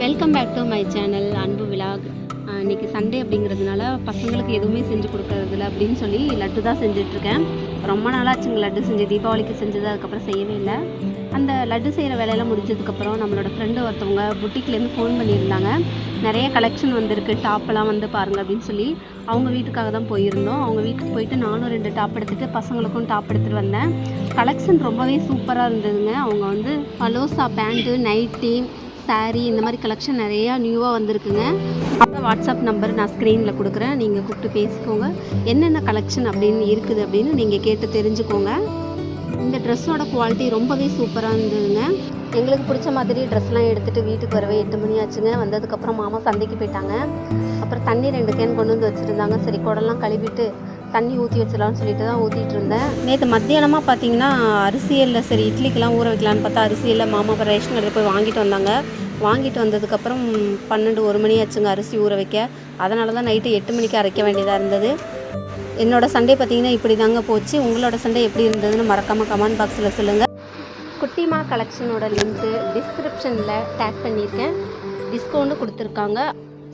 Welcome back to my channel Anbu vlog. இன்றைக்கி Sunday அப்படிங்கிறதுனால பசங்களுக்கு எதுவுமே செஞ்சு கொடுக்கறதில்ல அப்படின்னு சொல்லி லட்டு தான் செஞ்சிட்ருக்கேன். ரொம்ப நாளாச்சுங்க லட்டு செஞ்சு, தீபாவளிக்கு செஞ்சது, அதுக்கப்புறம் செய்யவே இல்லை. அந்த லட்டு செய்கிற வேலையெல்லாம் முடிஞ்சதுக்கப்புறம் நம்மளோட ஃப்ரெண்டு ஒருத்தவங்க புட்டிக்லேருந்து ஃபோன் பண்ணியிருந்தாங்க. நிறைய கலெக்ஷன் வந்திருக்கு, டாப்பெல்லாம் வந்து பாருங்கள் அப்படின்னு சொல்லி. அவங்க வீட்டுக்காக தான் போயிருந்தோம். அவங்க வீட்டுக்கு போயிட்டு நானும் 2 டாப் எடுத்துகிட்டு பசங்களுக்கும் டாப் எடுத்துகிட்டு வந்தேன். கலெக்ஷன் ரொம்பவே சூப்பராக இருந்ததுங்க. அவங்க வந்து பலோசா பேண்ட்டு, நைட்டி, சாரீ இந்த மாதிரி கலெக்ஷன் நிறையா நியூவாக வந்திருக்குங்க. வாட்ஸ்அப் நம்பர் நான் ஸ்க்ரீனில் கொடுக்குறேன், நீங்கள் கூப்பிட்டு பேசிக்கோங்க. என்னென்ன கலெக்ஷன் அப்படின்னு இருக்குது அப்படின்னு நீங்கள் கேட்டு தெரிஞ்சுக்கோங்க. இந்த ட்ரெஸ்ஸோட குவாலிட்டி ரொம்பவே சூப்பராக இருந்ததுங்க. எங்களுக்கு பிடிச்ச மாதிரி ட்ரெஸ்லாம் எடுத்துகிட்டு வீட்டுக்கு வரவே 8 மணி ஆச்சுங்க. வந்ததுக்கப்புறம் மாமா சந்தைக்கு போயிட்டாங்க. அப்புறம் தண்ணி 2 கேன் கொண்டு வந்து வச்சுருந்தாங்க. சரி குடம்லாம் கழுவிட்டு தண்ணி ஊற்றி வச்சிடலாம்னு சொல்லிட்டு தான் ஊற்றிட்டு இருந்தேன். நேற்று மத்தியானமாக பார்த்தீங்கன்னா அரிசியில் சரி இட்லிக்கெலாம் ஊற வைக்கலான்னு பார்த்தா அரிசியில் மாமா ரேஷன் கடையில் போய் வாங்கிட்டு வந்தாங்க. வாங்கிட்டு வந்ததுக்கப்புறம் 12-1 மணி ஆச்சுங்க அரிசி ஊற வைக்க. அதனால தான் நைட்டு 8 மணிக்கு அரைக்க வேண்டியதாக இருந்தது. என்னோடய சண்டே பார்த்திங்கன்னா இப்படி தாங்க போச்சு. உங்களோட சண்டே எப்படி இருந்ததுன்னு மறக்காமல் கமெண்ட் பாக்ஸில் சொல்லுங்கள். குட்டிமா கலெக்ஷனோட லிங்க்கு டிஸ்கிரிப்ஷனில் டேக் பண்ணியிருக்கேன். டிஸ்கவுண்ட்டு கொடுத்துருக்காங்க.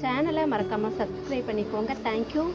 சேனலை மறக்காமல் சப்ஸ்கிரைப் பண்ணிக்கோங்க. தேங்க்யூ.